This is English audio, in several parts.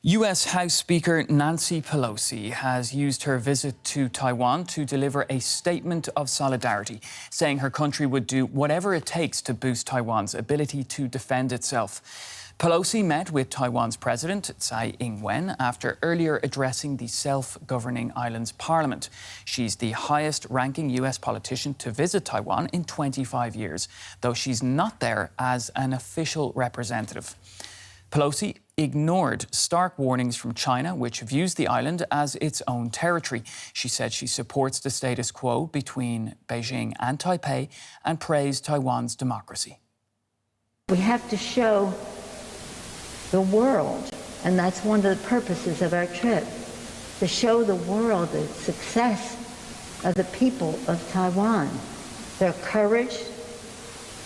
U.S. House Speaker Nancy Pelosi has used her visit to Taiwan to deliver a statement of solidarity, saying her country would do whatever it takes to boost Taiwan's ability to defend itself. Pelosi met with Taiwan's president, Tsai Ing-wen, after earlier addressing the self-governing island's parliament. She's the highest-ranking U.S. politician to visit Taiwan in 25 years, though she's not there as an official representative. Pelosi ignored stark warnings from China, which views the island as its own territory. She said she supports the status quo between Beijing and Taipei and praised Taiwan's democracy. We have to show the world, and that's one of the purposes of our trip, to show the world the success of the people of Taiwan, their courage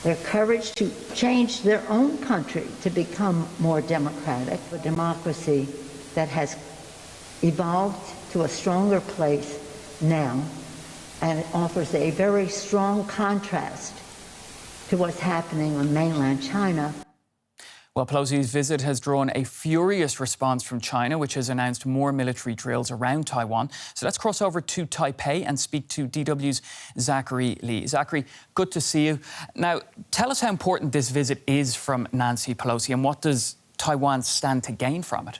to change their own country to become more democratic, a democracy that has evolved to a stronger place now, and it offers a very strong contrast to what's happening on mainland China. Well, Pelosi's visit has drawn a furious response from China, which has announced more military drills around Taiwan. So let's cross over to Taipei and speak to DW's Zachary Lee. Zachary, good to see you. Now, tell us how important this visit is from Nancy Pelosi and what does Taiwan stand to gain from it?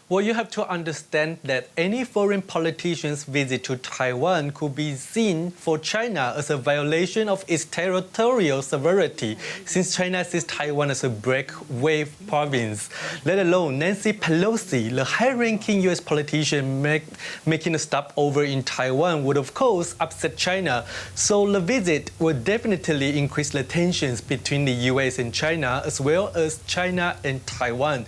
Well, you have to understand that any foreign politician's visit to Taiwan could be seen for China as a violation of its territorial sovereignty, since China sees Taiwan as a breakaway province. Let alone Nancy Pelosi, the high-ranking U.S. politician making a stopover in Taiwan, would of course upset China. So the visit will definitely increase the tensions between the U.S. and China, as well as China and Taiwan.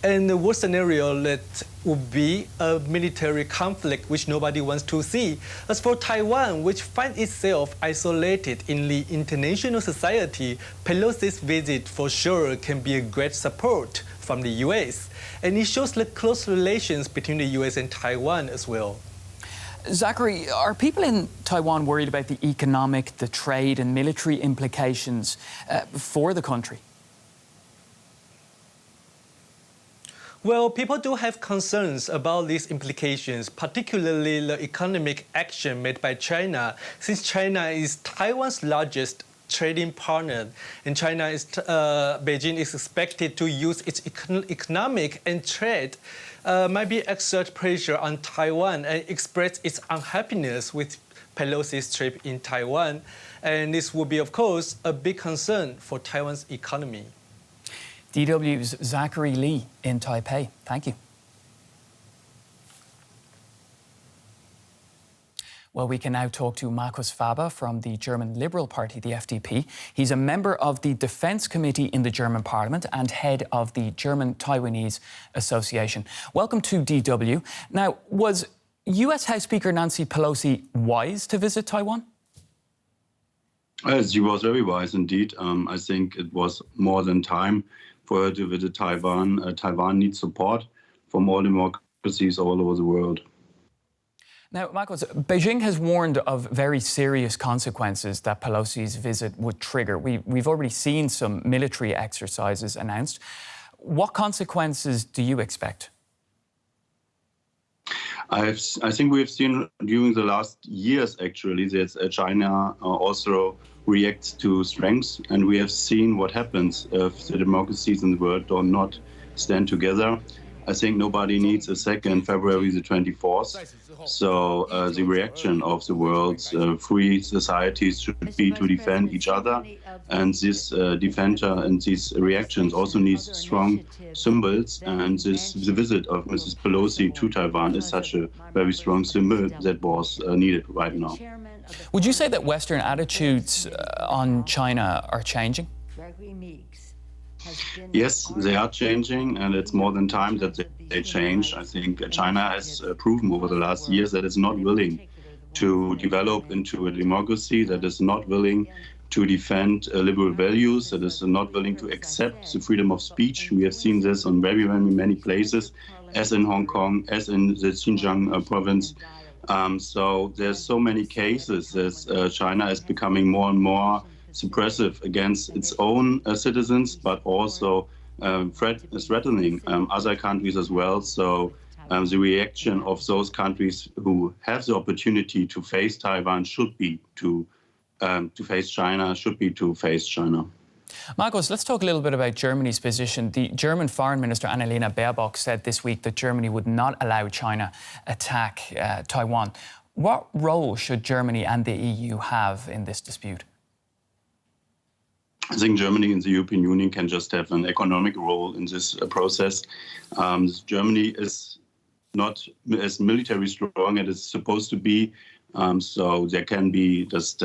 And the worst scenario that would be a military conflict, which nobody wants to see. As for Taiwan, which finds itself isolated in the international society, Pelosi's visit for sure can be a great support from the U.S. And it shows the close relations between the U.S. and Taiwan as well. Zachary, are people in Taiwan worried about the economic, the trade and military implications for the country? Well, people do have concerns about these implications, particularly the economic action made by China, since China is Taiwan's largest trading partner, and Beijing is expected to use its economic and trade might exert pressure on Taiwan and express its unhappiness with Pelosi's trip in Taiwan, and this will be, of course, a big concern for Taiwan's economy. DW's Zachary Lee in Taipei. Thank you. Well, we can now talk to Markus Fabian from the German Liberal Party, the FDP. He's a member of the Defence Committee in the German Parliament and head of the German Taiwanese Association. Welcome to DW. Now, was US House Speaker Nancy Pelosi wise to visit Taiwan? She was very wise indeed. I think it was more than time for her to visit Taiwan. Taiwan needs support from all democracies all over the world. Now, Markus, Beijing has warned of very serious consequences that Pelosi's visit would trigger. We've already seen some military exercises announced. What consequences do you expect? I think we have seen during the last years, actually, that China also reacts to strengths, and we have seen what happens if the democracies in the world do not stand together. I think nobody needs a second February the 24th. So the reaction of the world's free societies should be to defend each other. And this defender and these reactions also need strong symbols. And the visit of Mrs. Pelosi to Taiwan is such a very strong symbol that was needed right now. Would you say that Western attitudes on China are changing? Yes, they are changing, and it's more than time that they change. I think China has proven over the last years that it's not willing to develop into a democracy, that is not willing to defend liberal values, that is not willing to accept the freedom of speech. We have seen this on very many places, as in Hong Kong, as in the Xinjiang province. So there's so many cases that China is becoming more and more suppressive against its own citizens, but also threatening other countries as well. So the reaction of those countries who have the opportunity to face Taiwan should be to face China, Markus, let's talk a little bit about Germany's position. The German Foreign Minister Annalena Baerbock said this week that Germany would not allow China attack Taiwan. What role should Germany and the EU have in this dispute? I think Germany and the European Union can just have an economic role in this process. Germany is not as military strong as it's supposed to be, so there can be just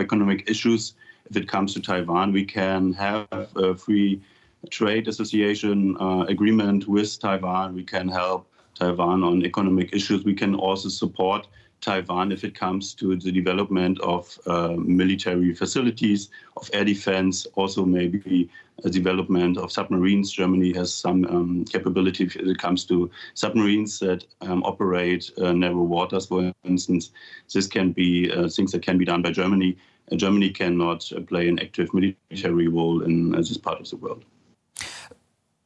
economic issues. If it comes to Taiwan, we can have a free trade association agreement with Taiwan. We can help Taiwan on economic issues. We can also support Taiwan if it comes to the development of military facilities, of air defense, also maybe a development of submarines. Germany has some capability if it comes to submarines that operate narrow waters, for instance. This can be things that can be done by Germany. Germany cannot play an active military role in this part of the world.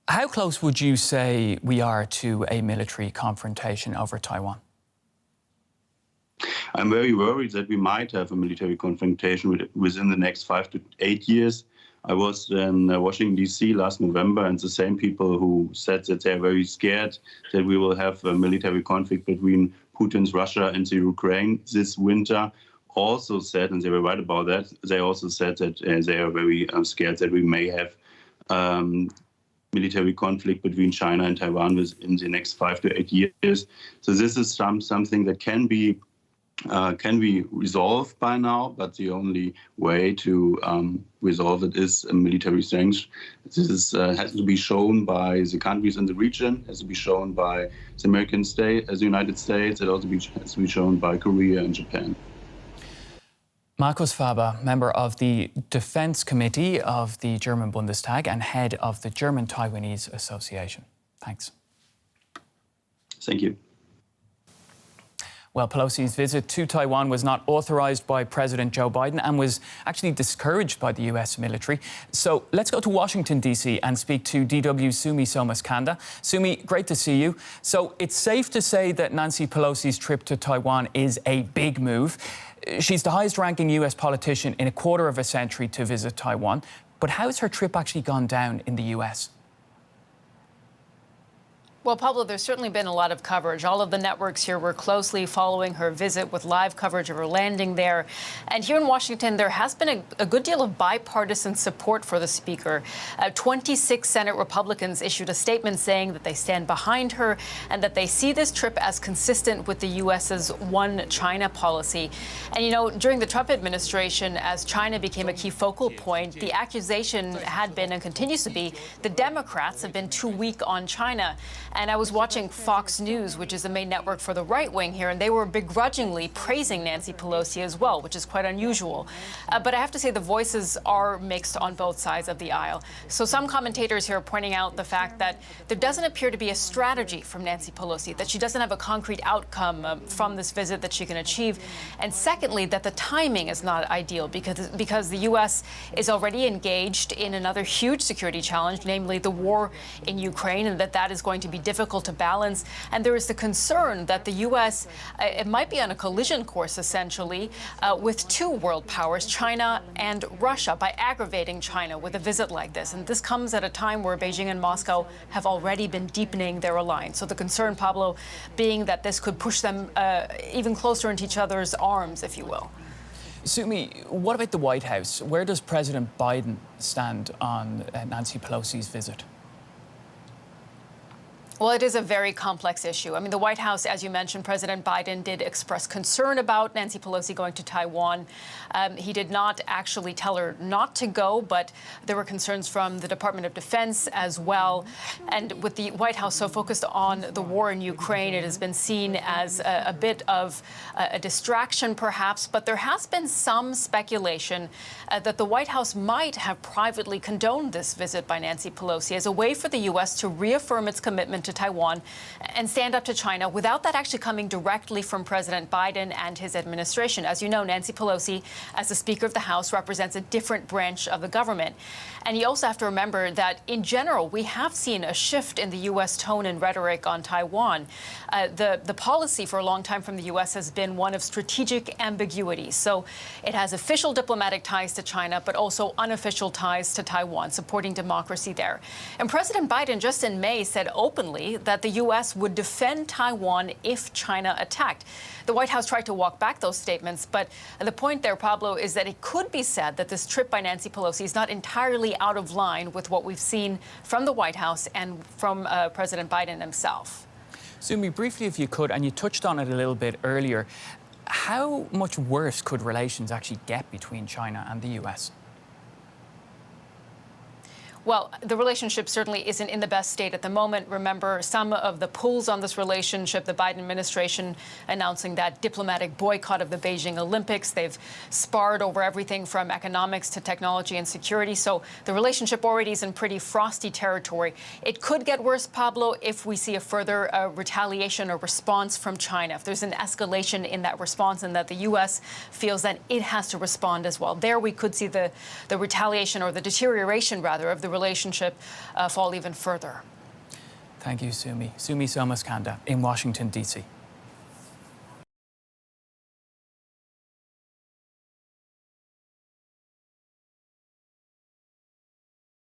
How close would you say we are to a military confrontation over Taiwan? I'm very worried that we might have a military confrontation within the next 5 to 8 years. I was in Washington, D.C. last November, and the same people who said that they're very scared that we will have a military conflict between Putin's Russia and the Ukraine this winter also said, and they were right about that, they also said that they are very scared that we may have military conflict between China and Taiwan within the next 5 to 8 years. So this is something that can be resolved by now, but the only way to resolve it is a military strength. This has to be shown by the countries in the region, has to be shown by the the United States, it also has to be shown by Korea and Japan. Markus Fabian, member of the Defense Committee of the German Bundestag and head of the German Taiwanese Association. Thanks. Thank you. Well, Pelosi's visit to Taiwan was not authorized by President Joe Biden and was actually discouraged by the US military. So let's go to Washington, D.C. and speak to DW's Sumi Somasaki. Sumi, great to see you. So it's safe to say that Nancy Pelosi's trip to Taiwan is a big move. She's the highest-ranking US politician in a quarter of a century to visit Taiwan. But how has her trip actually gone down in the US? Well, Pablo, there's certainly been a lot of coverage. All of the networks here were closely following her visit with live coverage of her landing there. And here in Washington, there has been a good deal of bipartisan support for the speaker. 26 Senate Republicans issued a statement saying that they stand behind her and that they see this trip as consistent with the U.S.'s one China policy. And, you know, during the Trump administration, as China became a key focal point, the accusation had been and continues to be the Democrats have been too weak on China. And I was watching Fox News, which is the main network for the right wing here, and they were begrudgingly praising Nancy Pelosi as well, which is quite unusual. But I have to say the voices are mixed on both sides of the aisle. So some commentators here are pointing out the fact that there doesn't appear to be a strategy from Nancy Pelosi, that she doesn't have a concrete outcome from this visit that she can achieve. And secondly, that the timing is not ideal because the U.S. is already engaged in another huge security challenge, namely the war in Ukraine, and that is going to be difficult to balance. And there is the concern that the U.S. It might be on a collision course, essentially, with two world powers, China and Russia, by aggravating China with a visit like this. And this comes at a time where Beijing and Moscow have already been deepening their alliance. So the concern, Pablo, being that this could push them even closer into each other's arms, if you will. Sumi, what about the White House? Where does President Biden stand on Nancy Pelosi's visit? Well, it is a very complex issue. I mean, the White House, as you mentioned, President Biden did express concern about Nancy Pelosi going to Taiwan. He did not actually tell her not to go, but there were concerns from the Department of Defense as well. And with the White House so focused on the war in Ukraine, it has been seen as a bit of a distraction, perhaps. But there has been some speculation that the White House might have privately condoned this visit by Nancy Pelosi as a way for the U.S. to reaffirm its commitment to to Taiwan and stand up to China without that actually coming directly from President Biden and his administration. As you know, Nancy Pelosi, as the Speaker of the House, represents a different branch of the government. And you also have to remember that, in general, we have seen a shift in the U.S. tone and rhetoric on Taiwan. The policy for a long time from the U.S. has been one of strategic ambiguity. So it has official diplomatic ties to China, but also unofficial ties to Taiwan, supporting democracy there. And President Biden just in May said openly that the U.S. would defend Taiwan if China attacked. The White House tried to walk back those statements, but the point there, Pablo, is that it could be said that this trip by Nancy Pelosi is not entirely out of line with what we've seen from the White House and from President Biden himself. Sumi, briefly, if you could, and you touched on it a little bit earlier, how much worse could relations actually get between China and the US? Well, the relationship certainly isn't in the best state at the moment. Remember, some of the pulls on this relationship, the Biden administration announcing that diplomatic boycott of the Beijing Olympics. They've sparred over everything from economics to technology and security. So the relationship already is in pretty frosty territory. It could get worse, Pablo, if we see a further retaliation or response from China, if there's an escalation in that response and that the U.S. feels that it has to respond as well. There we could see the retaliation, or the deterioration, rather, of the relationship fall even further. Thank you, Sumi. Sumi Somasaki in Washington, D.C.